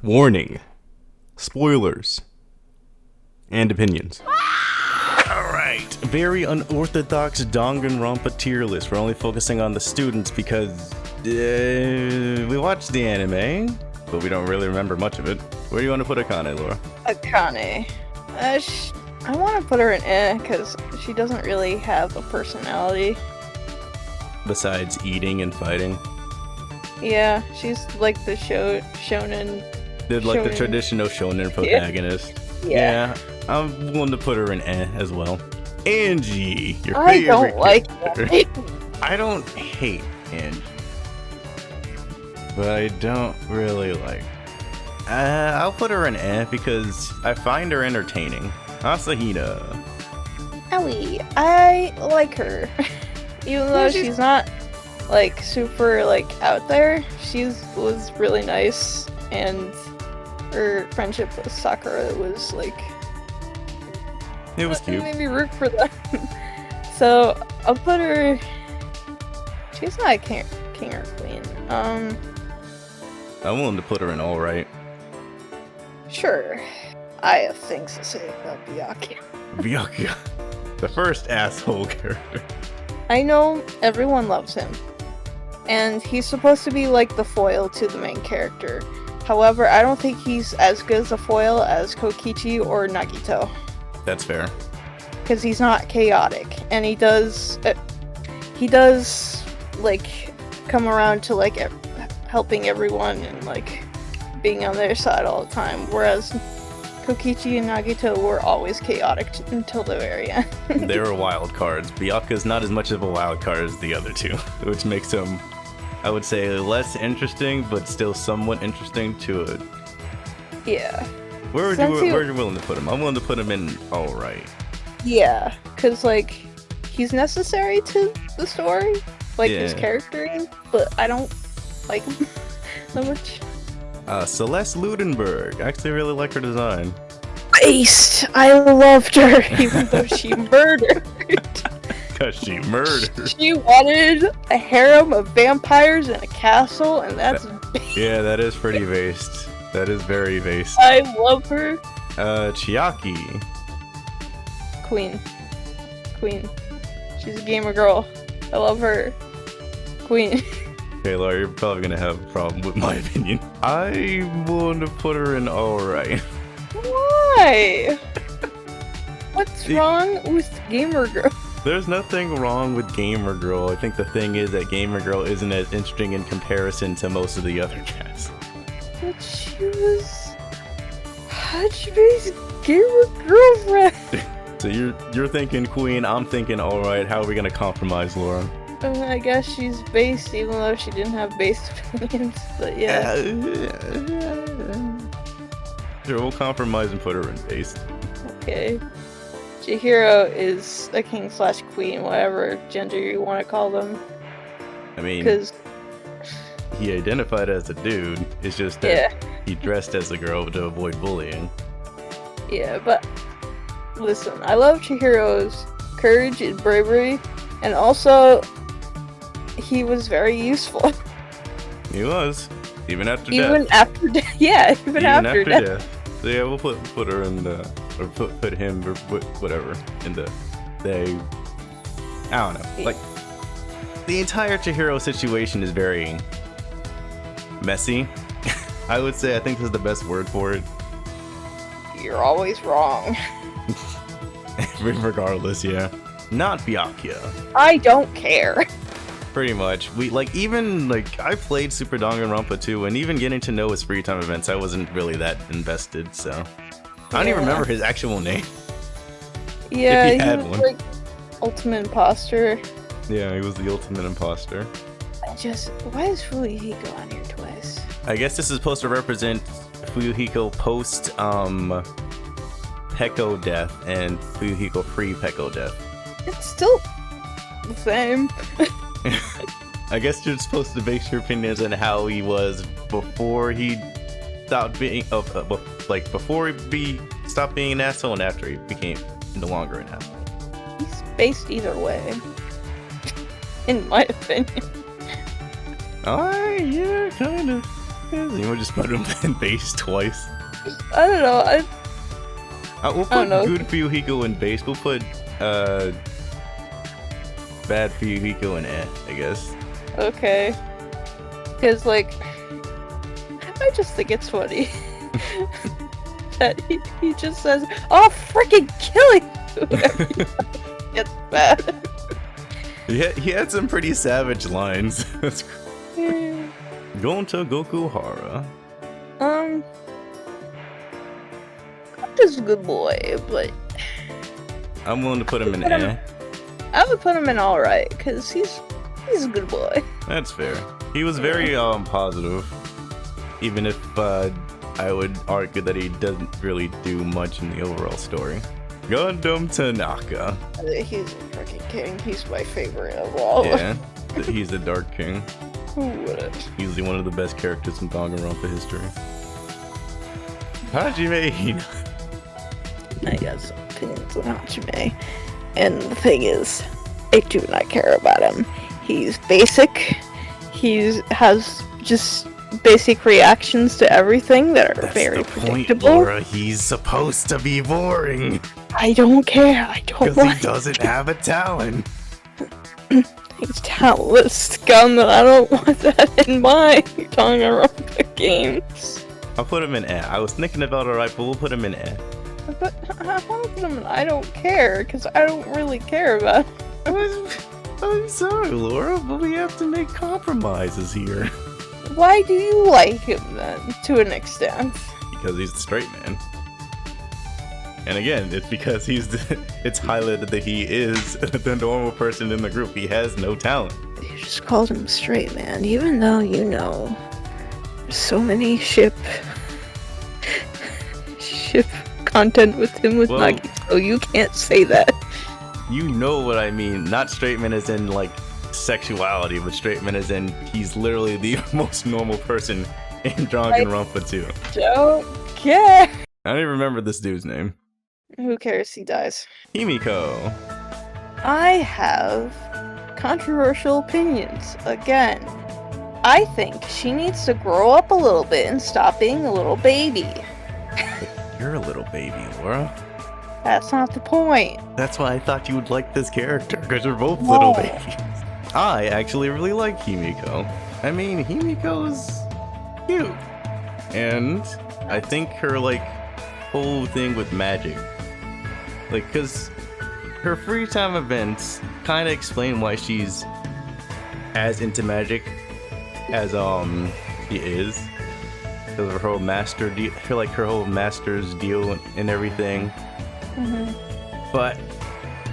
Warning. Spoilers. And opinions. Alright. Very unorthodox Danganronpa tier list. We're only focusing on the students because we watched the anime, but we don't really remember much of it. Where do you want to put Akane, Laura? Akane. I want to put her in because she doesn't really have a personality. Besides eating and fighting? Yeah, she's like the shonen. The traditional shonen protagonist. Yeah. I'm willing to put her in as well. Angie, your favorite I don't like character. I don't hate Angie, but I don't really like. I'll put her in because I find her entertaining. Asahina. Owie, I like her. Even though she's not like super like out there, was really nice, and her friendship with Sakura was like, it was cute. It made me root for them. So I'll put her. She's not a king or queen. I'm willing to put her in all right. Sure. I have things to say about Byakuya. Byakuya, the first asshole character. I know everyone loves him, and he's supposed to be like the foil to the main character. However, I don't think he's as good as a foil as Kokichi or Nagito. That's fair. Because he's not chaotic, and he does like come around to like helping everyone and like being on their side all the time. Whereas Kokichi and Nagito were always chaotic until the very end. They were wild cards. Byakuya's not as much of a wild card as the other two, which makes him, I would say, less interesting, but still somewhat interesting to it. Yeah. Where are you willing to put him? I'm willing to put him in all right. Yeah, because like he's necessary to the story, like his character is, but I don't like him so much. Celeste Ludenberg. I actually really like her design. Based. I loved her, even though she murdered. Because she murdered. She wanted a harem of vampires in a castle, and that's... Yeah, that is pretty based. That is very based. I love her. Chiaki. Queen. She's a gamer girl. I love her. Queen. Okay, Laura, you're probably gonna have a problem with my opinion. I'm willing to put her in alright. Why? What's wrong with Gamer Girl? There's nothing wrong with Gamer Girl. I think the thing is that Gamer Girl isn't as interesting in comparison to most of the other cats. But she was Hachime's gamer girlfriend. So you're thinking Queen, I'm thinking alright. How are we gonna compromise, Laura? I guess she's based, even though she didn't have based opinions, but yeah. Sure, we'll compromise and put her in based. Okay. Chihiro is a king/queen, whatever gender you want to call them. I mean, because he identified as a dude, it's just that he dressed as a girl to avoid bullying. Yeah, but listen, I love Chihiro's courage and bravery, and also he was very useful. He was, even after death. Even after death. So yeah, we'll put her in the, or put him, or whatever, in the, I don't know. Like, the entire Chihiro situation is very messy. I would say, I think this is the best word for it. You're always wrong. Regardless, yeah. Not Byakuya. I don't care. Pretty much. I played Super Danganronpa 2, and even getting to know his free time events, I wasn't really that invested, so. I don't even remember his actual name. Yeah, he was like ultimate imposter. Yeah, he was the ultimate imposter. Why is Fuyuhiko on here twice? I guess this is supposed to represent Fuyuhiko post Peko death and Fuyuhiko pre-Peko death. It's still the same. I guess you're supposed to base your opinions on how he was before he stopped being before he stopped being an asshole and after he became no longer an asshole. He's based either way, in my opinion. Yeah, kind of. You would just put him in base twice. I don't know. We'll put good Fuyuhiko in base. We'll put bad Fuyuhiko in I guess. Okay. Because, like, I just think it's funny that he just says, "I'll freaking kill you!" whenever he gets bad. Yeah, he had some pretty savage lines. That's Gonta Gokuhara. Just a good boy, but I'm willing to put him in I would put him in alright, because he's a good boy. That's fair. He was very positive, even if I would argue that he doesn't really do much in the overall story. Gundam Tanaka. He's a freaking king. He's my favorite of all. Yeah, he's the Dark King. Who wouldn't? Easily one of the best characters in Danganronpa history. Hajime. I got some opinions on Hajime, and the thing is, I do not care about him. He's basic. He has just basic reactions to everything that are very predictable. Point, Laura. He's supposed to be boring. I don't care. I don't want. Because he doesn't have a talent. He's talentless, Gun. I don't want that in my Danganronpa games. I'll put him in I was thinking about alright, but we'll put him in But I want to put him in I don't care, because I don't really care about him. I'm sorry, Laura, but we have to make compromises here. Why do you like him then, to an extent? Because he's the straight man. And again, it's because it's highlighted that he is the normal person in the group. He has no talent. You just called him straight man, even though you know there's so many ship content with him with Nagito, so you can't say that. You know what I mean. Not straight man as in, like, sexuality, but straight man as in he's literally the most normal person in Danganronpa 2. Don't care. I don't even remember this dude's name. Who cares? He dies. Himiko. I have controversial opinions. Again, I think she needs to grow up a little bit and stop being a little baby. You're a little baby, Laura. That's not the point. That's why I thought you would like this character, because you're both little babies. I actually really like Himiko. I mean, Himiko's cute. And I think her, like, whole thing with magic, like, because her free time events kind of explain why she's as into magic as she is, because of her whole master deal, her whole master's deal and everything. Mm-hmm. But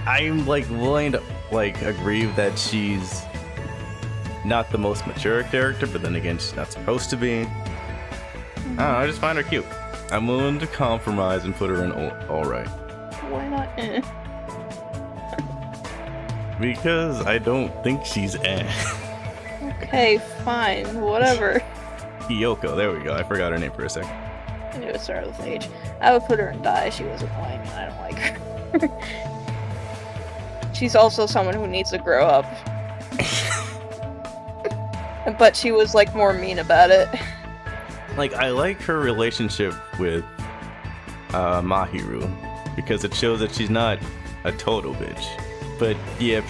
I'm, like, willing to, like, agree that she's not the most mature character, but then again, she's not supposed to be. I don't know, I just find her cute. I'm willing to compromise and put her in alright. Why not Because I don't think she's Okay, fine, whatever. Kyoko, there we go. I forgot her name for a second. I knew it started with H. I would put her in Die. She was annoying and I don't like her. She's also someone who needs to grow up. But she was, like, more mean about it. Like, I like her relationship with Mahiru, because it shows that she's not a total bitch. But yeah,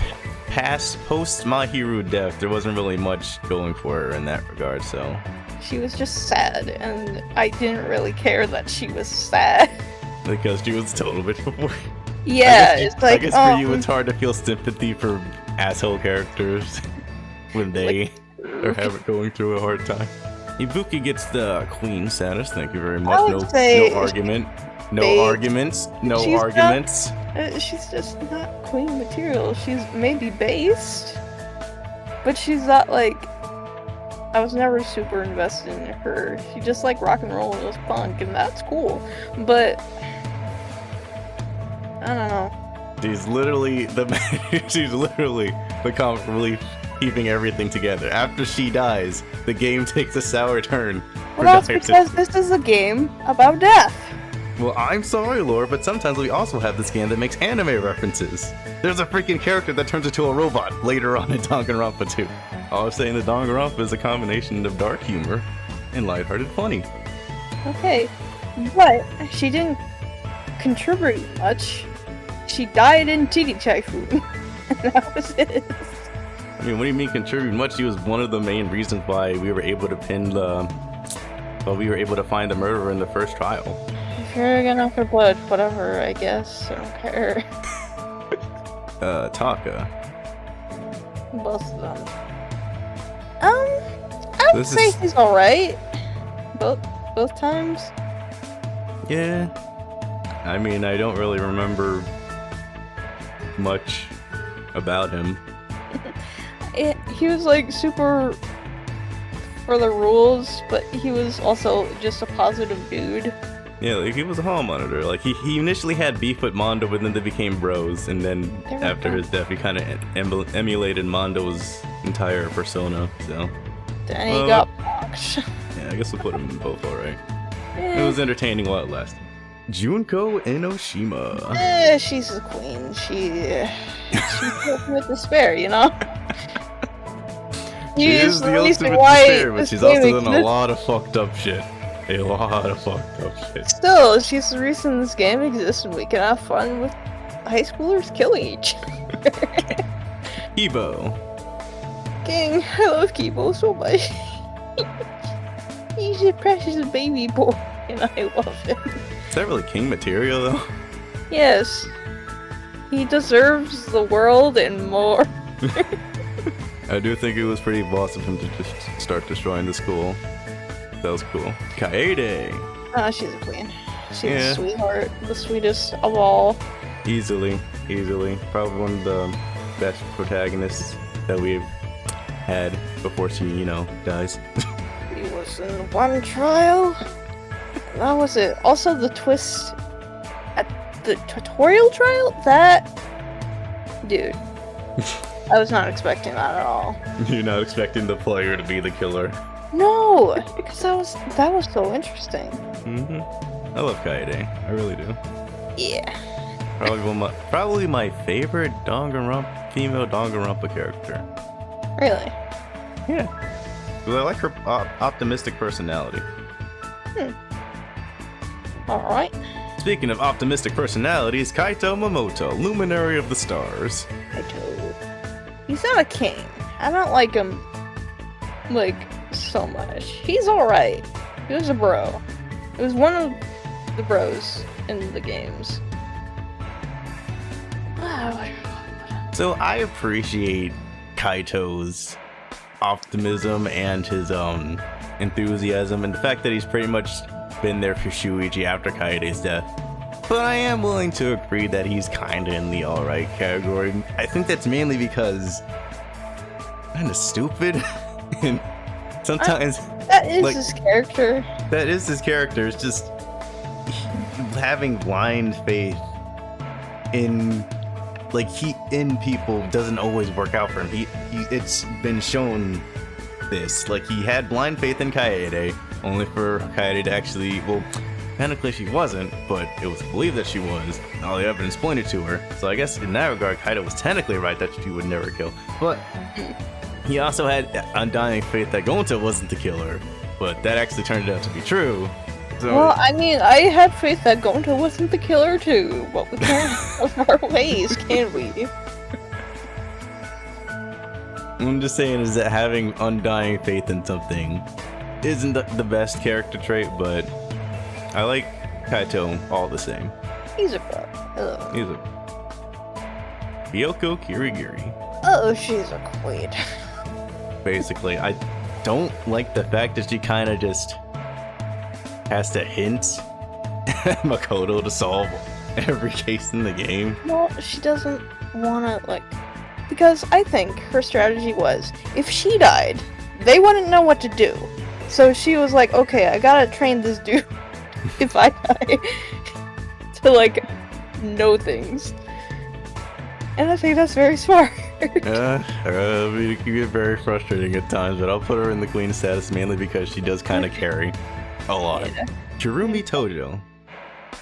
post Mahiru death, there wasn't really much going for her in that regard, so. She was just sad, and I didn't really care that she was sad. Because she was a total bitch before. Yeah, it's like, I guess for you it's hard to feel sympathy for asshole characters when they are going through a hard time. Ibuki gets the queen status, thank you very much. No argument. No arguments. No arguments. She's just not queen material. She's maybe based, but she's not, like, I was never super invested in her. She just liked rock and roll and was punk, and that's cool. But I don't know. She's literally the comic relief keeping everything together. After she dies, the game takes a sour turn. Well, that's because this is a game about death. Well, I'm sorry, Laura, but sometimes we also have this game that makes anime references. There's a freaking character that turns into a robot later on in Danganronpa 2. I was saying that Danganronpa is a combination of dark humor and lighthearted funny. Okay, but she didn't contribute much. She died in titty typhoon. And that was it. I mean, what do you mean contribute much? She was one of the main reasons why we were able to find the murderer in the first trial. If you're gonna put blood, whatever, I guess. I don't care. Taka. Both of them. I would say he's alright. Both times. Yeah. I mean, I don't really remember much about him. He was like super for the rules, but he was also just a positive dude. Yeah, like he was a hall monitor. Like he initially had beef with Mondo, but then they became bros, and then after his death, he kind of emulated Mondo's entire persona. So then he got boxed. Yeah, I guess we'll put him in both. All right. It was entertaining while it lasted. Junko Enoshima. She's a queen. She's filled with despair, you know. She is the ultimate despair, but she's also done a lot of fucked up shit. A lot of fucked up shit. Still, she's the reason this game exists, and we can have fun with high schoolers killing each other. Kibo. King, I love Kibo so much. He's a precious baby boy, and I love him. Is that really king material, though? Yes. He deserves the world and more. I do think it was pretty boss of him to just start destroying the school. That was cool. Kaede! She's a queen. She's a sweetheart. The sweetest of all. Easily. Probably one of the best protagonists that we've had before she, dies. He was in one trial. That was it. Also, the twist at the tutorial trial? Dude. I was not expecting that at all. You're not expecting the player to be the killer? No! Because that was so interesting. I love Kaede. I really do. Yeah. Probably my favorite female Danganronpa character. Really? Yeah. Because I like her optimistic personality. Alright. Speaking of optimistic personalities, Kaito Momoto, Luminary of the Stars. Kaito. He's not a king. I don't like him, so much. He's alright. He was a bro. It was one of the bros in the games. So I appreciate Kaito's optimism and his enthusiasm, and the fact that he's pretty much been there for Shuichi after Kaede's death. But I am willing to agree that he's kinda in the alright category. I think that's mainly because kinda stupid. And sometimes that is his character. That is his character. It's just having blind faith in people doesn't always work out for him. It's been shown this. Like, he had blind faith in Kaede, only for Kaede to actually, technically she wasn't, but it was believed that she was. All the evidence pointed to her. So I guess in that regard, Kaede was technically right that she would never kill. But he also had undying faith that Gonta wasn't the killer, but that actually turned out to be true. So, well, I mean, I had faith that Gonta wasn't the killer too, but we can't have our ways, can we? I'm just saying is that having undying faith in something isn't the best character trait, but I like Kaito all the same. He's a bro. I love him. He's a Ryoko Kirigiri. Oh, she's a queen. Basically, I don't like the fact that she kind of just has to hint Makoto to solve every case in the game. Well, she doesn't want to, because I think her strategy was, if she died, they wouldn't know what to do. So she was like, okay, I gotta train this dude if I die to, know things. And I think that's very smart. It can get very frustrating at times, but I'll put her in the queen status mainly because she does kind of carry a lot. Yeah. Chirumi Tojo.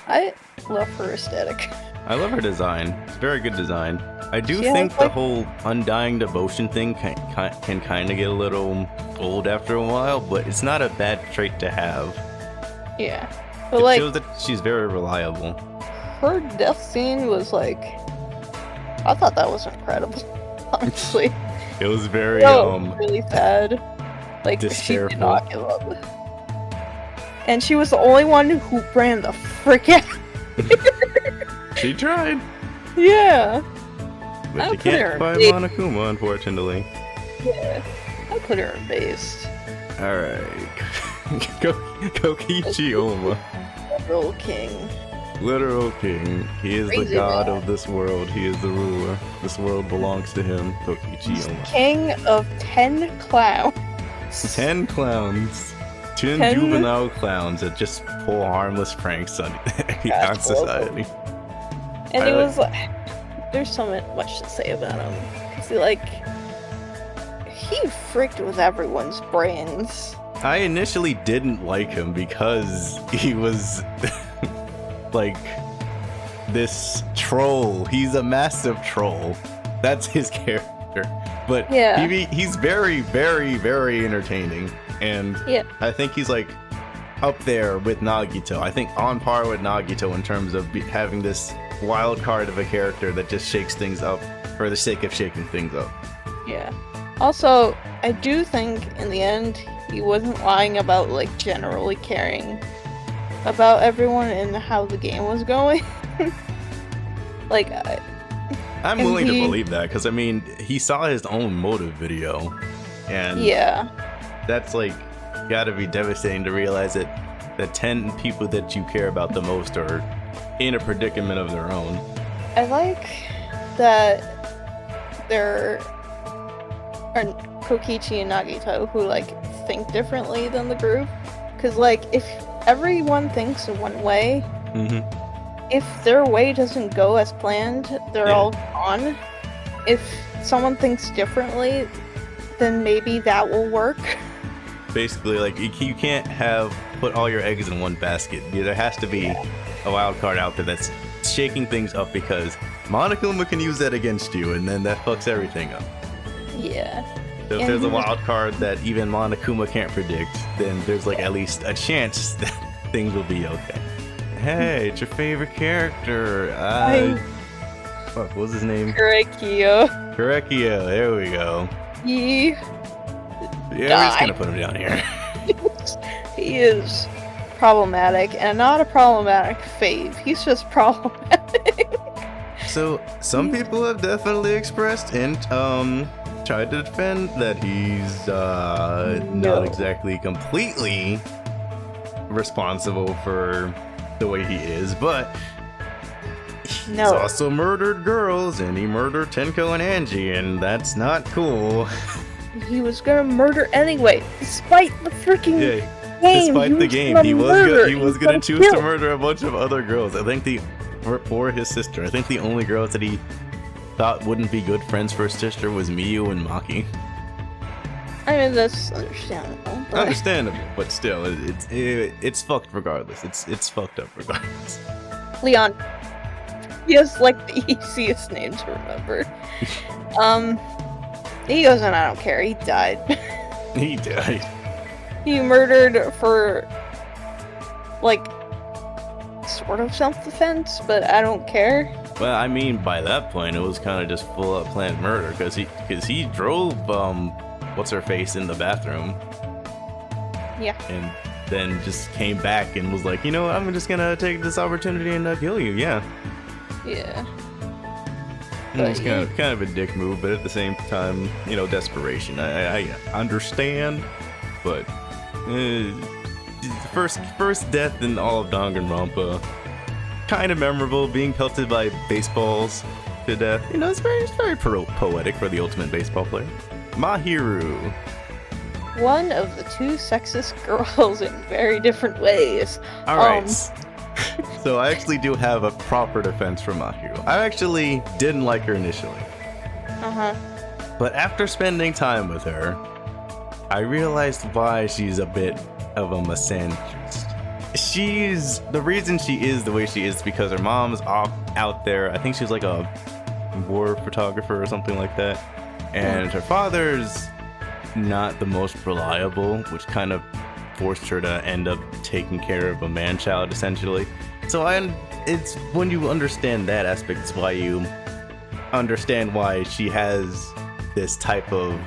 I love her aesthetic. I love her design. It's very good design. I do think the whole undying devotion thing can kind of get a little old after a while, but it's not a bad trait to have. Yeah. But It like, shows that she's very reliable. her death scene was like, I thought that was incredible. Honestly, It was very really sad. Like, she Despairful. did not give up, and she was the only one who ran the frick out. She tried, Yeah, but I'll she put her can't in find base. Monokuma, unfortunately. yeah. I put her in base. All right, Kokichi Oma, Real king. literal king. He is the Crazy god man. of this world. He is the ruler. This world belongs to him. Kokichi Oma. King of 10 clowns. 10 clowns. 10 10 juvenile clowns that just pull harmless pranks on society. And I it like- was like, there's so much to say about him. Cause he fricked with everyone's brains. I initially didn't like him because he was like this troll. He's a massive troll. That's his character. But Yeah. he's very, very, very entertaining. And Yeah. I think he's like up there with Nagito. I think on par with Nagito in terms of having this wild card of a character that just shakes things up for the sake of shaking things up. Yeah. Also, I do think in the end he wasn't lying about like generally caring about everyone and how the game was going. Like, I'm And willing to he- believe that because I mean he saw his own motive video, and yeah. that's like gotta be devastating to realize that the 10 people that you care about the most are in a predicament of their own. I like that there are Kokichi and Nagito who like think differently than the group. Cause like if everyone thinks in one way, if their way doesn't go as planned, they're Yeah. all gone. If someone thinks differently, then maybe that will work. Basically, like you can't have put all your eggs in one basket. There has to be a wild card out there that's shaking things up because Monokuma can use that against you, and then that fucks everything up. Yeah. So if And there's a he was- wild card that even Monokuma can't predict, then there's like at least a chance that things will be okay. Hey, it's your favorite character. Fuck, what was his name? Kurekio. Korekio. There we go. He Yeah, we're just gonna put him down here. he is problematic, and not a problematic fave. He's just problematic. So some people have definitely expressed and tried to defend that he's No. not exactly completely responsible for the way he is, but he's No. also murdered girls and he murdered Tenko and Angie, and that's not cool. He was gonna murder anyway, despite the freaking Yeah, game. despite the game, he was gonna choose to murder a bunch of other girls. I think for his sister. I think the only girls that he thought wouldn't be good friends for his sister was Miyu and Maki. I mean, that's understandable. But Understandable, but still, it's fucked regardless. It's fucked up regardless. Leon, he has like the easiest name to remember. He goes, and I don't care. He died. He died. He murdered for like sort of self-defense, but I don't care. Well, I mean, by that point, it was kind of just full up planned murder because he drove what's her face in the bathroom. Yeah. And then just came back and was like, you know what, I'm just gonna take this opportunity and kill you. Yeah. Yeah. It was But kind of a dick move, but at the same time, you know, desperation. I understand, but first death in all of Danganronpa, kind of memorable, being pelted by baseballs to death. You know, it's very poetic for the ultimate baseball player. Mahiru. One of the two sexist girls in very different ways. All right. So I actually do have a proper defense for Mahiru. I actually didn't like her initially. Uh-huh. But after spending time with her, I realized why she's a bit of a misandrist. The reason she is the way she is because her mom's out there. I think she's like a war photographer or something like that. And her father's not the most reliable, which kind of forced her to end up taking care of a man-child, essentially. So it's when you understand that aspect, it's why you understand why she has this type of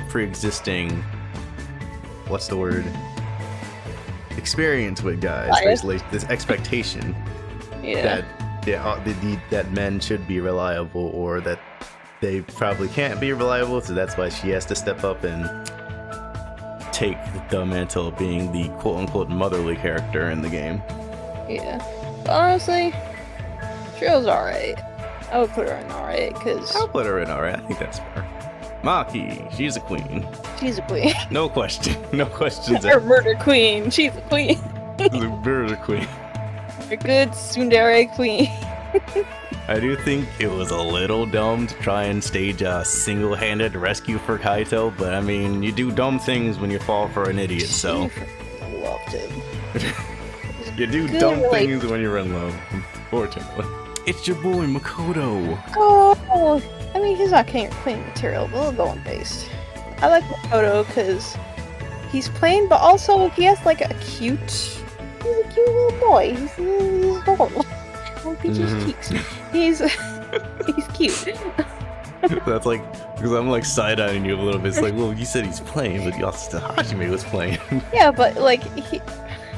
pre-existing, what's the word? Experience with guys, basically. This expectation that men should be reliable, or that they probably can't be reliable, so that's why she has to step up and take the mantle of being the quote-unquote motherly character in the game. Yeah. But honestly, she was alright. I would put her in alright, because... I'll put her in alright, I think that's fair. Maki, she's a queen. She's a queen. No question. No questions. Her murder queen. She's a queen. The murder queen. A good tsundere queen. I do think it was a little dumb to try and stage a single-handed rescue for Kaito, but I mean, you do dumb things when you fall for an idiot, so... I loved him. You do dumb things when you're in love, unfortunately. It's your boy, Makoto! Oh! I mean, he's not clean material, but we'll go on based. I like Makoto because he's plain, but also he has like a cute... He's a cute little boy. He's adorable. On Peach's cheeks. He's cute. That's like, because I'm like side-eyeing you a little bit. It's like, well, you said he's plain, but you also said Hajime was plain. Yeah, but like,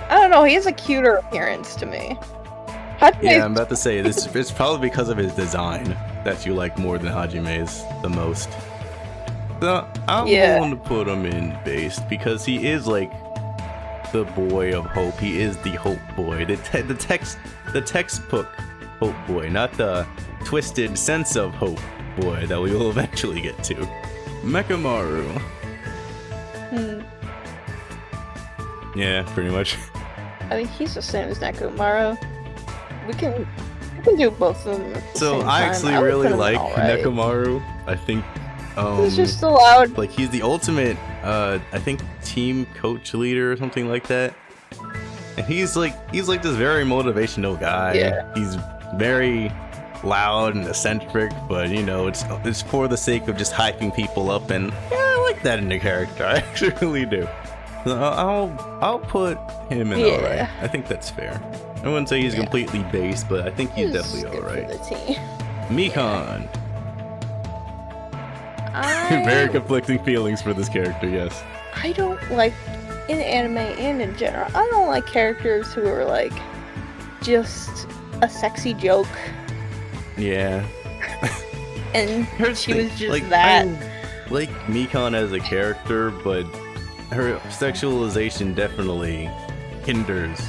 I don't know, he has a cuter appearance to me. Yeah, I'm about to say, it's probably because of his design that you like more than Hajime's the most. So, I'm willing to put him in based, because he is like the boy of hope. He is the hope boy. The textbook hope boy, not the twisted sense of hope boy that we will eventually get to. Mekamaru. Yeah, pretty much. I mean, he's the same as Nekomaru. We can do both of them. So I actually really like Nekomaru. I think he's just allowed. Like, he's the ultimate I think team coach leader or something like that. And he's like this very motivational guy. Yeah. He's very loud and eccentric, but you know, it's for the sake of just hyping people up, and yeah, I like that in the character. I actually really do. So I'll put him in alright. I think that's fair. I wouldn't say he's completely based, but I think he's definitely alright. Mikan. Very conflicting feelings for this character, yes. I don't like, in anime and in general, I don't like characters who are like just a sexy joke. Yeah. And she was just like, that. I like Mikan as a character, but her sexualization definitely hinders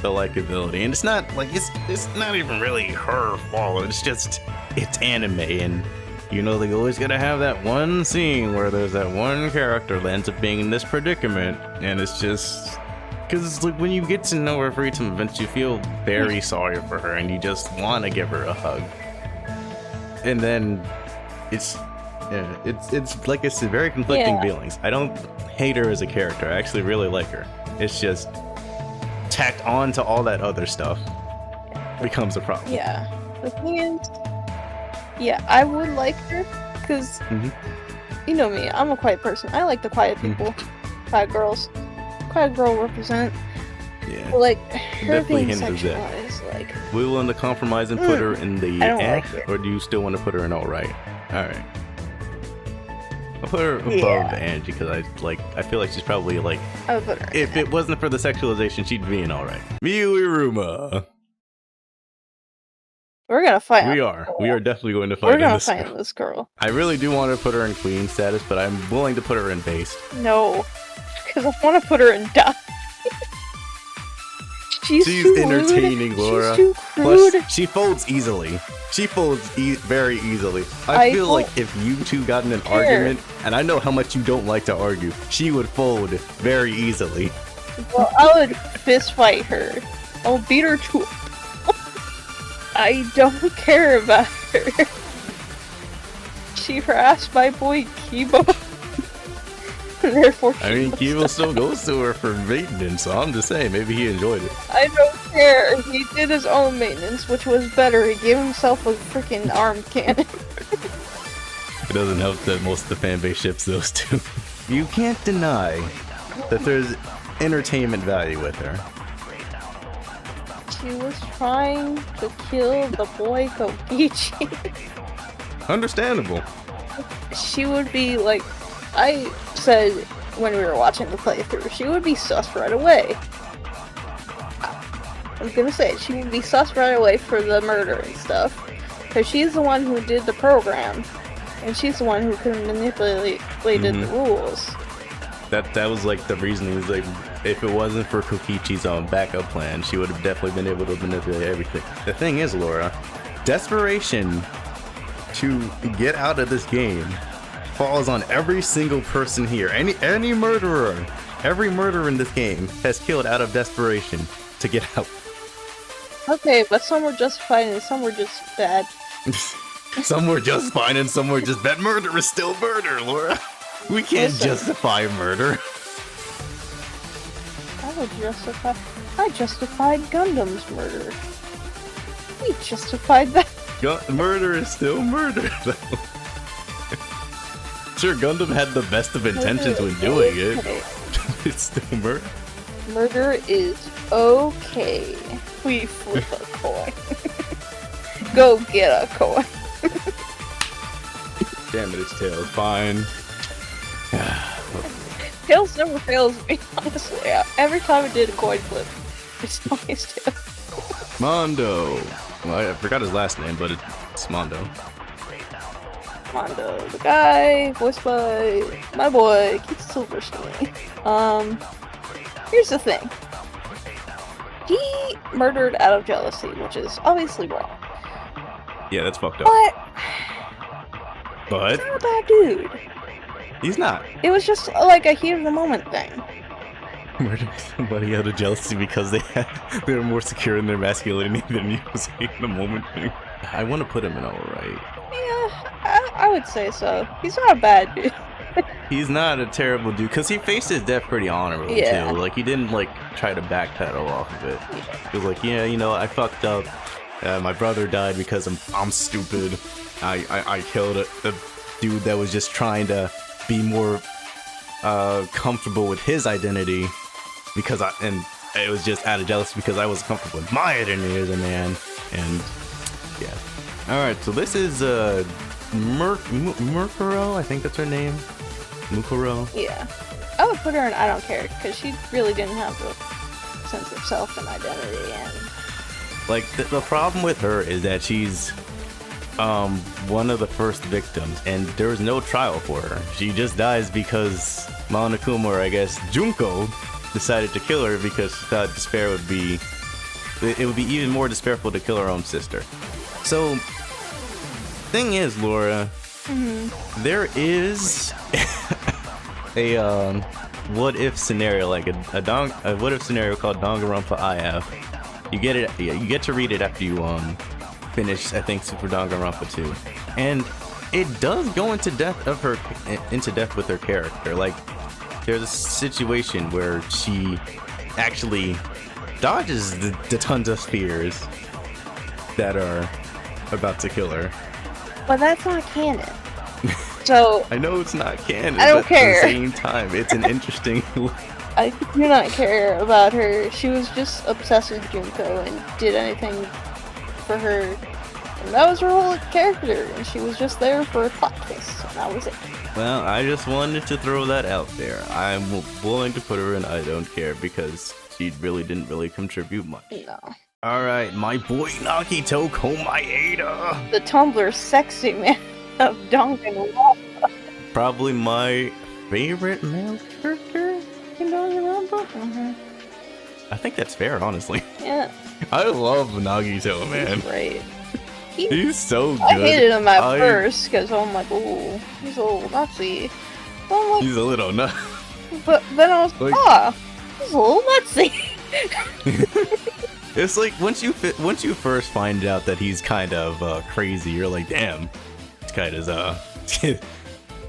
the likability. And it's not like it's not even really her fault. It's anime, and you know, they always gotta have that one scene where there's that one character that ends up being in this predicament, and it's just because it's like when you get to know her for some events, you feel very sorry for her, and you just want to give her a hug. And then it's like it's very conflicting feelings. I don't hate her as a character. I actually really like her. It's just tacked on to all that other stuff becomes a problem. Yeah. The thing is, I would like her because you know me, I'm a quiet person. I like the quiet people, quiet girls. Quiet girl represent. Yeah. But like her definitely being sexualized, like. We willing to compromise and put her in the or do you still want to put her in alright? Alright. I'll put her above Angie because I feel like she's probably like, I would put her if it wasn't for the sexualization, she'd be in alright. Miuruma. We're gonna fight. We are definitely going to fight. We're gonna fight this girl. I really do want to put her in queen status, but I'm willing to put her in based. No, because I want to put her in die. She's entertaining, Laura. She's too crude. Plus, she folds easily. She folds very easily. I feel like if you two got in an argument, and I know how much you don't like to argue, she would fold very easily. Well, I would fist fight her. I'll beat her to. I don't care about her. She harassed my boy Kibo. Therefore, I mean, Kibo still goes to her for maintenance, so I'm just saying, maybe he enjoyed it. I don't care. He did his own maintenance, which was better. He gave himself a freaking arm cannon. It doesn't help that most of the fan base ships those two. You can't deny that there's entertainment value with her. She was trying to kill the boy Kokichi. Understandable. She would be like, I said when we were watching the playthrough, she would be sus right away. I was gonna say, she would be sus right away for the murder and stuff. Because she's the one who did the program. And she's the one who could manipulate the rules. That was like the reason. It was like, if it wasn't for Kokichi's backup plan, she would have definitely been able to manipulate everything. The thing is, Laura, desperation to get out of this game falls on every single person here. Any murderer, every murderer in this game has killed out of desperation to get out. Okay, but some were justified and some were just bad. Some were just fine and some were just bad. Murder is still murder, Laura. We can't justify murder. I justified Gundam's murder. We justified that. Murder is still murder, though. Sure, Gundam had the best of intentions when doing it. It's still murder. Murder is okay. We flip a coin. Go get a coin. Damn it, it's Tails. Fine. Tails never fails me, honestly. Every time I did a coin flip, it's always Tails. Mondo. Well, I forgot his last name, but it's Mondo. Mondo, the guy, voiced by my boy, Keith Silverstein. Here's the thing. He murdered out of jealousy, which is obviously wrong. Yeah, that's fucked up. But he's not a bad dude. He's not. It was just like a heat of the moment thing. Murdered somebody out of jealousy because they were more secure in their masculinity than you was a heat of the moment thing. I want to put him in alright. Yeah, I would say so. He's not a bad dude. He's not a terrible dude, because he faced his death pretty honorably, too. Like, he didn't, like, try to backpedal off of it. He was like, yeah, you know, I fucked up. My brother died because I'm stupid. I killed a dude that was just trying to be more comfortable with his identity, because it was just out of jealousy because I was comfortable with my identity as a man. And yeah. Alright, so this is Mukuro, I think that's her name. Mukuro. Yeah. I would put her in I don't care, because she really didn't have a sense of self and identity. And like, the problem with her is that she's one of the first victims, and there was no trial for her. She just dies because Monokuma, or I guess Junko, decided to kill her because she thought despair would be... It would be even more despairful to kill her own sister. So, thing is, Laura, there is a what if scenario, like a what if scenario called Danganronpa IF. You get to read it after you finish, I think, Super Danganronpa 2, and it does go into depth with her character. Like, there's a situation where she actually dodges the tons of spears that are about to kill her. But that's not canon. So I know it's not canon. I don't but care. At the same time, it's an interesting. I do not care about her. She was just obsessed with Junko and did anything for her. And that was her whole character. And she was just there for a plot twist. And that was it. Well, I just wanted to throw that out there. I'm willing to put her in I don't care because she didn't really contribute much. No. Alright, my boy Nagito Komaeda. The Tumblr sexy man of Danganronpa. Probably my favorite male character in Danganronpa. I think that's fair, honestly. Yeah. I love Nagito, man. He's great. He's so good. I hated him at first because I'm like, oh, he's a little Nazi. But I'm like, he's a little nut. But then I was like, he's a little Nazi. It's like once you first find out that he's kind of crazy, you're like, damn, this guy is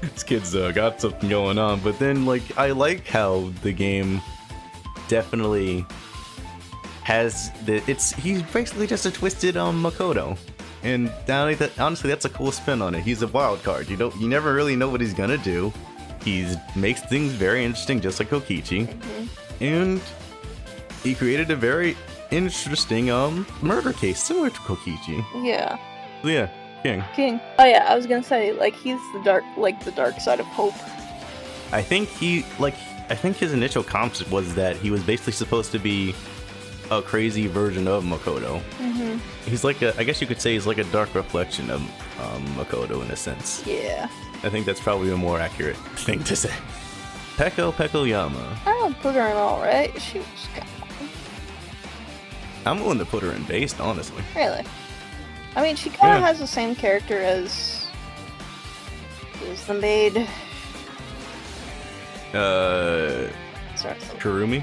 this kid's got something going on. But then, like, I like how the game definitely has he's basically just a twisted Makoto. And honestly, that's a cool spin on it. He's a wild card. You never really know what he's gonna do. He makes things very interesting, just like Kokichi. And he created a very interesting murder case similar to Kokichi. Yeah. Yeah, King. Oh yeah, I was gonna say, like, he's the dark side of hope. I think his initial concept was that he was basically supposed to be a crazy version of Makoto. He's like I guess you could say he's like a dark reflection of Makoto in a sense. Yeah. I think that's probably a more accurate thing to say. Peko Yama. I don't put her in alright. She was kind of... I'm willing to put her in based, honestly. Really? I mean, she kind of has the same character as... Who's the maid? Kurumi?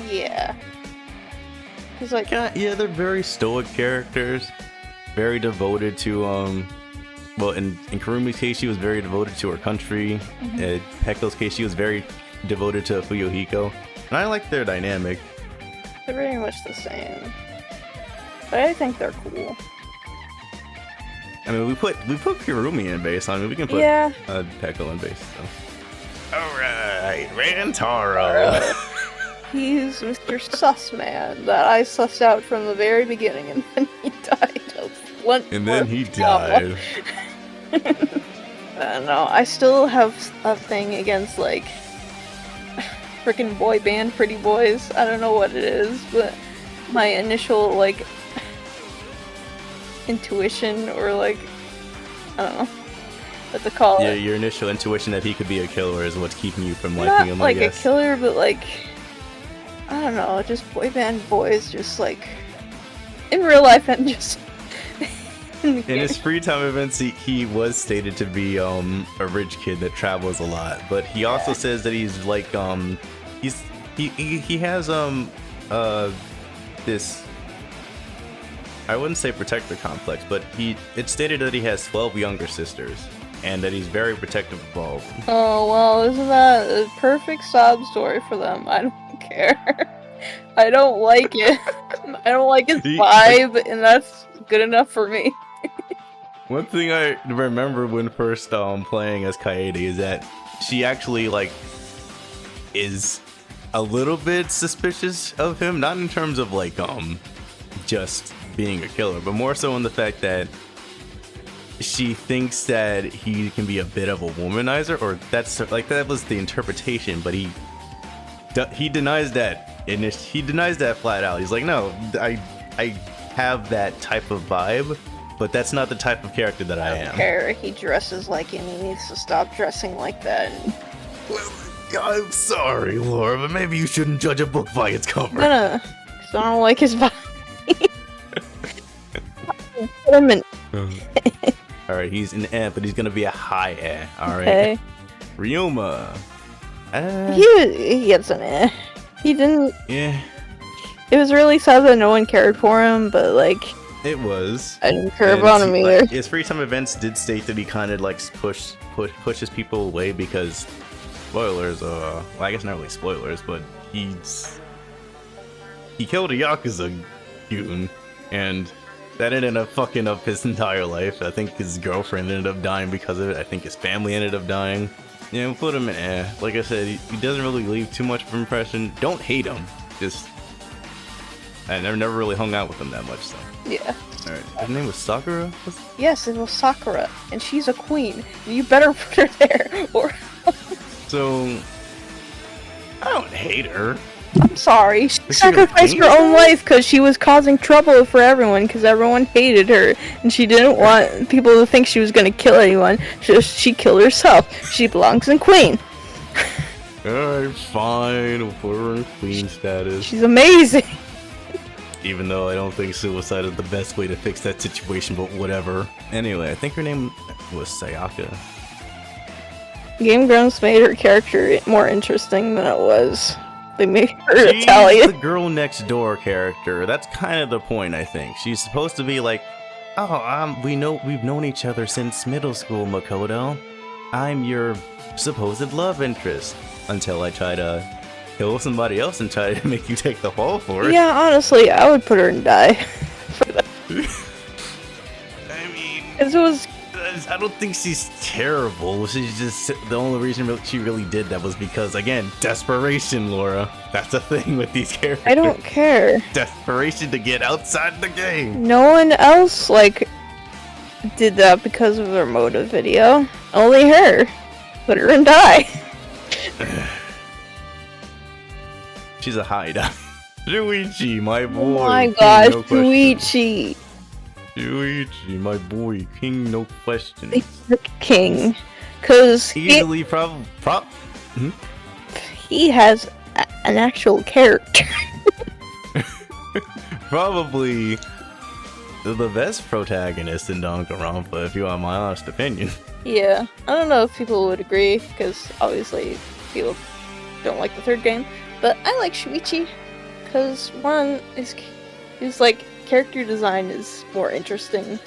Yeah. He's like... Yeah, they're very stoic characters. Very devoted to, well, in Kurumi's case, she was very devoted to her country. In Peko's case, she was very devoted to Fuyuhiko. And I like their dynamic. They're very much the same. But I think they're cool. I mean, we put Kurumi in base. I mean, we can put Peko in base. So. Alright, Rantaro. He's Mr. Sussman that I sussed out from the very beginning, and then he died of blunt And then he died. I don't know. I still have a thing against, like, freaking boy band pretty boys. I don't know what it is, but my initial, like, intuition, or, like, I don't know what to call it. Yeah, your initial intuition that he could be a killer is what's keeping you from liking Not him, like I guess. a killer, but, like, I don't know, just boy band boys, just, like, in real life and just... in his free time events, he was stated to be a rich kid that travels a lot, but he also says that he's like he has this, I wouldn't say protector complex, but it's stated that he has 12 younger sisters and that he's very protective of all of them. Oh well, isn't that a perfect sob story for them? I don't care. I don't like it. I don't like his vibe, and that's good enough for me. One thing I remember when first playing as Kaede is that she actually like is a little bit suspicious of him, not in terms of like just being a killer, but more so in the fact that she thinks that he can be a bit of a womanizer, or that's like that was the interpretation, but he denies that, and he denies that flat out. He's like, no, I have that type of vibe, but that's not the type of character that I am. I don't care. He dresses like it, and he needs to stop dressing like that. Well, I'm sorry, Laura, but maybe you shouldn't judge a book by its cover. No, 'cause I don't like his vibe. Put him in. Alright, he's an E, but he's gonna be a high E. Alright. Okay. Ryoma. He gets an E. He didn't. Yeah. It was really sad that no one cared for him, but like. It was. I didn't care about him either. Like, his free time events did state that he kind of like pushes people away because spoilers. Well, I guess not really spoilers, but he killed a Yakuza goon, and that ended up fucking up his entire life. I think his girlfriend ended up dying because of it. I think his family ended up dying. Yeah, we'll put him in Like I said, he doesn't really leave too much of an impression. Don't hate him. Just I never really hung out with him that much, so. Yeah. Alright. His name was Sakura? Yes, it was Sakura, and she's a queen. You better put her there, or... So... I don't hate her. I'm sorry. She sacrificed her own life because she was causing trouble for everyone because everyone hated her, and she didn't want people to think she was going to kill anyone. She killed herself. She belongs in queen. Alright, fine. We'll put her in queen status. She's amazing. Even though I don't think suicide is the best way to fix that situation, but whatever. Anyway, I think her name was Sayaka. Game Grumps made her character more interesting than it was. They made her She's Italian. the girl next door character. That's kind of the point, I think. She's supposed to be like, oh, we've known each other since middle school, Makoto. I'm your supposed love interest. Until I try to kill somebody else and try to make you take the fall for it. Yeah, honestly, I would put her in die. I Because it was. I don't think she's terrible. She's just the only reason she really did that was because, again, desperation, Laura. That's the thing with these characters. I don't care. Desperation to get outside the game. No one else, like, did that because of their motive video. Only her. Put her and die. She's a hideout. Shuichi, my boy. Oh my gosh, no Shuichi. Shuichi, my boy. King, no question. The king. Because Easily he has an actual character. Probably the best protagonist in Danganronpa, if you want my honest opinion. Yeah, I don't know if people would agree, because obviously people don't like the third game, but I like Shuichi, because one is like, character design is more interesting.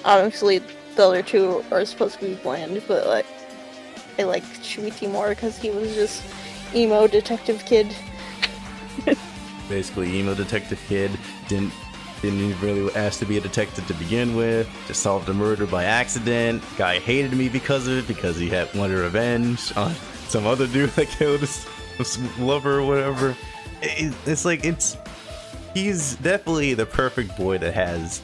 Obviously, the other two are supposed to be bland, but like, I like Shuichi more because he was just emo detective kid. Basically, emo detective kid, didn't even really ask to be a detective to begin with, just solved a murder by accident. Guy hated me because of it, because he had wanted revenge on some other dude that killed his lover or whatever. He's definitely the perfect boy that has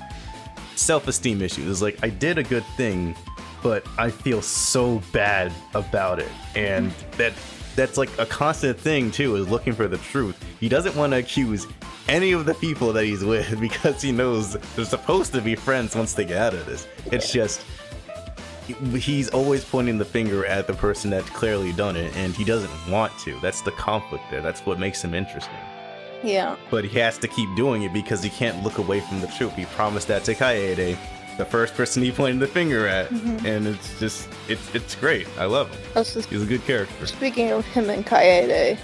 self-esteem issues. It's like, I did a good thing, but I feel so bad about it. And that's like a constant thing too, is looking for the truth. He doesn't want to accuse any of the people that he's with because he knows they're supposed to be friends once they get out of this. It's just, he's always pointing the finger at the person that's clearly done it, and he doesn't want to. That's the conflict there. That's what makes him interesting. Yeah. But he has to keep doing it because he can't look away from the truth. He promised that to Kaede, the first person he pointed the finger at, and it's just, it's great. I love him. He's a good character. Speaking of him and Kaede,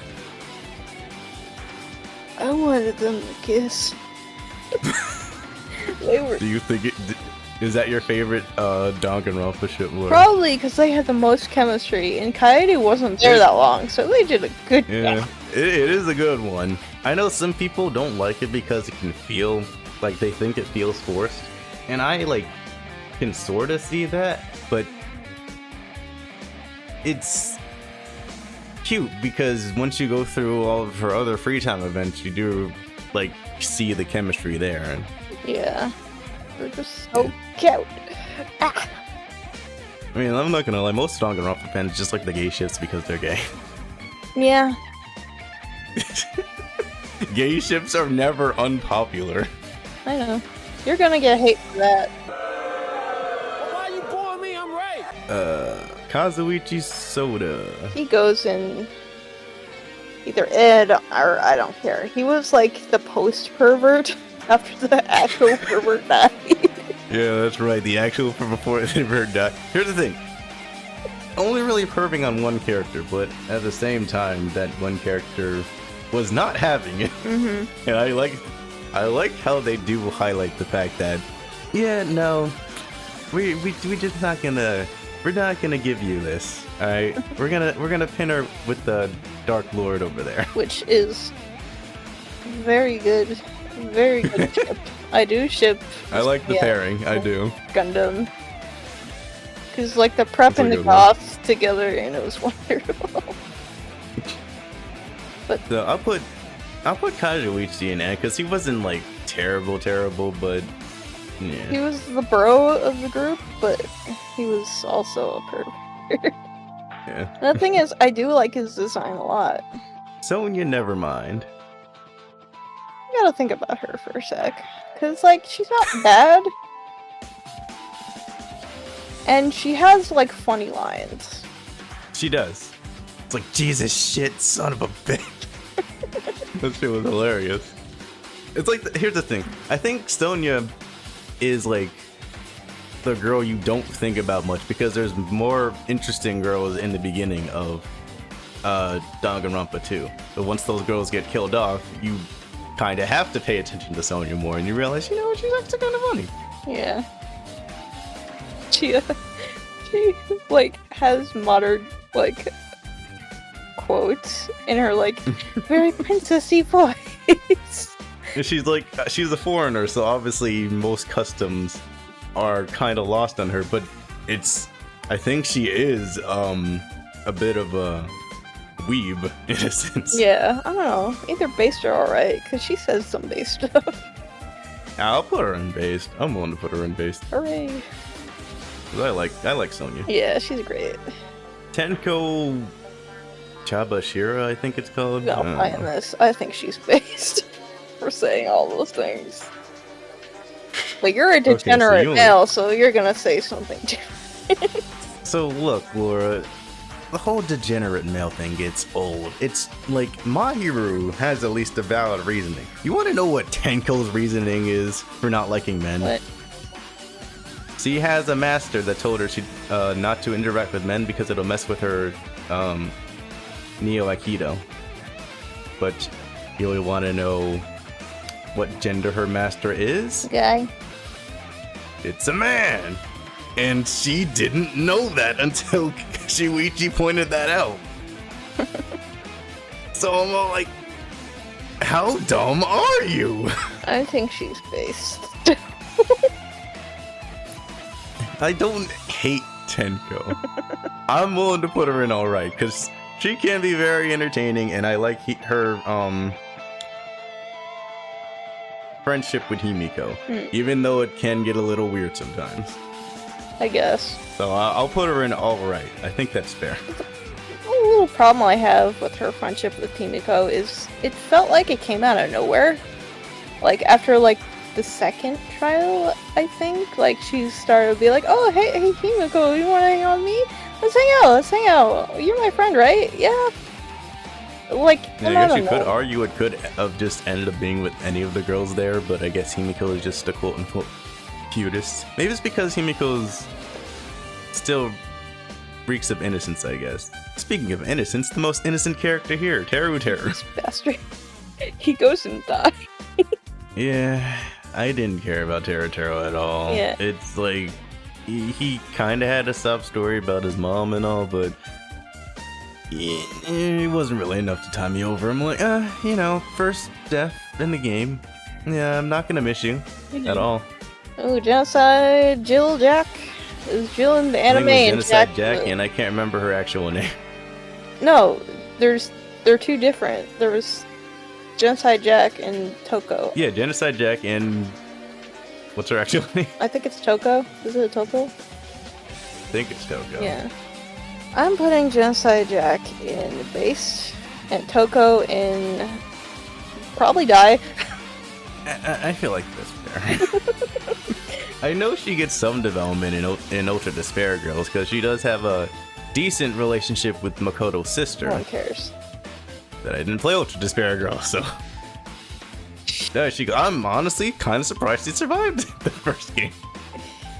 I wanted them to kiss. They were. Do you think is that your favorite Danganronpa ship? Probably because they had the most chemistry, and Kaede wasn't there that long, so they did a good job. It is a good one. I know some people don't like it because it can feel like they think it feels forced, and I can sort of see that, but it's cute because once you go through all of her other free time events, you do see the chemistry there. And yeah, they're just so cute. Ah. I mean, I'm not gonna lie, most Danganronpa fans just like the gay ships because they're gay. Yeah. Gay ships are never unpopular. I know. You're gonna get hate for that. Why you boring me? I'm right. Kazuichi Soda. He goes in either Ed or I don't care. He was like the post-pervert after the actual pervert died. Yeah, that's right. The actual before the pervert died. Here's the thing. Only really perving on one character, but at the same time, that one character was not having it. Mm-hmm. And I like how they do highlight the fact that, yeah, no, we just not gonna, we're not gonna give you this. All right, we're gonna pin her with the Dark Lord over there, which is very good ship. I do ship. I like the pairing. I do. Gundam. Because the prep and the goths together, and it was wonderful. But so I'll put Kazuichi in there because he wasn't terrible, but yeah. He was the bro of the group, but he was also a pervert. Yeah. And the thing is, I do like his design a lot. Sonya, never mind. You gotta think about her for a sec, because she's not bad. And she has, funny lines. She does. It's Jesus shit, son of a bitch. That shit was hilarious. It's here's the thing. I think Sonya is, the girl you don't think about much, because there's more interesting girls in the beginning of Danganronpa 2. But once those girls get killed off, you kind of have to pay attention to Sonya more, and you realize, you know what, she's actually kind of funny. Yeah. She has modern quotes in her very princessy voice. And she's a foreigner, so obviously most customs are kind of lost on her, but I think she is a bit of a weeb in a sense. Yeah, I don't know. Either based or alright, because she says some base stuff. I'll put her in based. I'm willing to put her in based. Hooray. 'Cause I like Sonya. Yeah, she's great. Tenko Chabashira, I think it's called. No, I am this. I think she's based for saying all those things. But you're a degenerate male, so you're gonna say something different. So look, Laura, the whole degenerate male thing gets old. It's like Mahiru has at least a valid reasoning. You want to know what Tenko's reasoning is for not liking men? What? She has a master that told her she not to interact with men because it'll mess with her Neo Aikido. But you really want to know what gender her master is? Guy. It's a man! And she didn't know that until Shuichi pointed that out. So I'm all like, how dumb are you? I think she's based. I don't hate Tenko. I'm willing to put her in alright, because she can be very entertaining, and I like her friendship with Himiko, even though it can get a little weird sometimes. I guess. So I'll put her in alright. I think that's fair. The little problem I have with her friendship with Himiko is it felt like it came out of nowhere. Like, after, like, the second trial, I think, like, she started to be like, oh, hey Himiko, you wanna hang out with me? Let's hang out. You're my friend, right? Yeah. Like, yeah, I guess you could argue it could have just ended up being with any of the girls there, but I guess Himiko is just a quote-unquote cutest. Maybe it's because Himiko's still reeks of innocence, I guess. Speaking of innocence, the most innocent character here, Teru. This bastard. He goes and dies. Yeah, I didn't care about Teru at all. Yeah. It's like, he kind of had a sob story about his mom and all, but it wasn't really enough to tie me over. I'm like, you know, first death in the game. Yeah, I'm not gonna miss you at all. Oh, Genocide Jill Jack. Is Jill in the anime? I think it was Genocide Jack, and I can't remember her actual name. No, they're two different. There was Genocide Jack and Toko. Yeah, Genocide Jack and what's her actual name? I think it's Toko. Is it Toko? I think it's Toko. Yeah. I'm putting Genocide Jack in base and Toko in probably die. I feel like that's fair. I know she gets some development in Ultra Despair Girls, because she does have a decent relationship with Makoto's sister. No one cares. That I didn't play Ultra Despair Girls, so... Yeah, I'm honestly kind of surprised she survived the first game.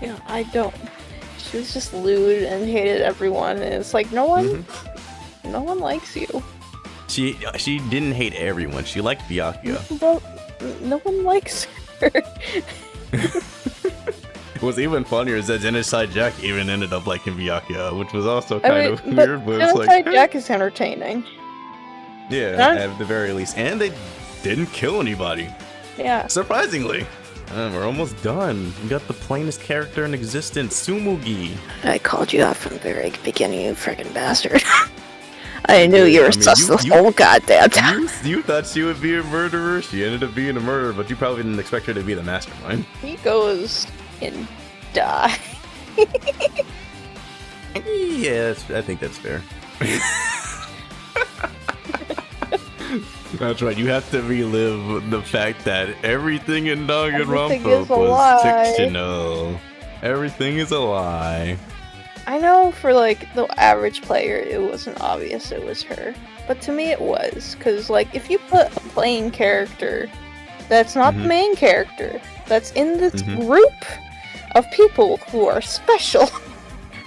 Yeah, I don't. She was just lewd and hated everyone, and it's like, no one likes you. She didn't hate everyone. She liked Byakuya. Well, no one likes her. What's even funnier is that Genocide Jack even ended up liking Byakuya, which was also kind of weird, but it's like... Genocide Jack is entertaining. Yeah, at the very least. And they didn't kill anybody. Yeah. Surprisingly. We're almost done. We got the plainest character in existence, Tsumugi. I called you out from the very beginning, you friggin' bastard. I knew you were sus the whole goddamn time. You thought she would be a murderer. She ended up being a murderer, but you probably didn't expect her to be the mastermind. He goes and die. Yeah, I think that's fair. That's right, you have to relive the fact that everything in Danganronpa was fictional. Everything is a lie. I know for like the average player it wasn't obvious it was her, but to me it was, because like if you put a playing character that's not the main character, that's in this group of people who are special,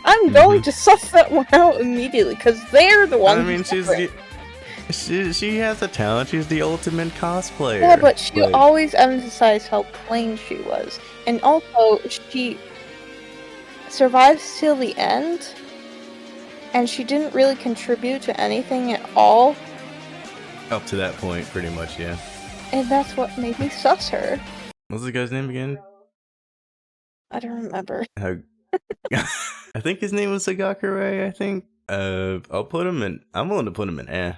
I'm going to suss that one out immediately, because they're the ones. I mean, she has a talent. She's the ultimate cosplayer. Yeah, but she always emphasized how plain she was, and also she survives till the end, and she didn't really contribute to anything at all. Up to that point, pretty much, yeah. And that's what made me sus her. What's the guy's name again? I don't remember. I think his name was Sagakure, I think. I'll put him in. I'm willing to put him in eh.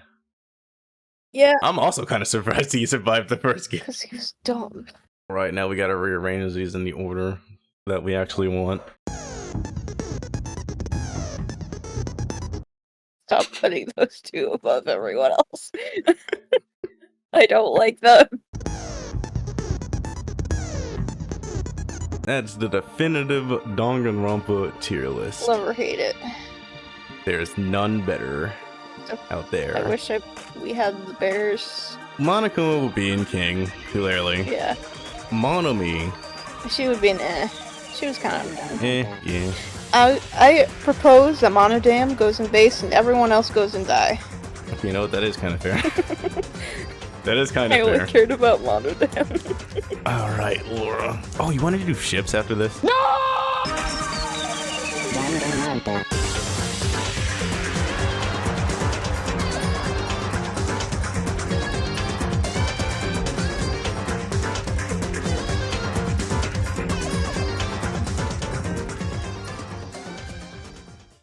Yeah. I'm also kind of surprised he survived the first game. Because he was dumb. Right, now we gotta rearrange these in the order that we actually want. Stop putting those two above everyone else. I don't like them. That's the definitive Danganronpa tier list. Love or hate it. There's none better out there. I wish we had the bears. Monokuma being king, clearly. Yeah. Monomi. She would be an eh. She was kind of Yeah. I propose that Monodam goes in base and everyone else goes in die. You know what? That is kind of fair. That is kind of I fair. only cared about Monodam. Alright, Laura. Oh, you wanted to do ships after this? No!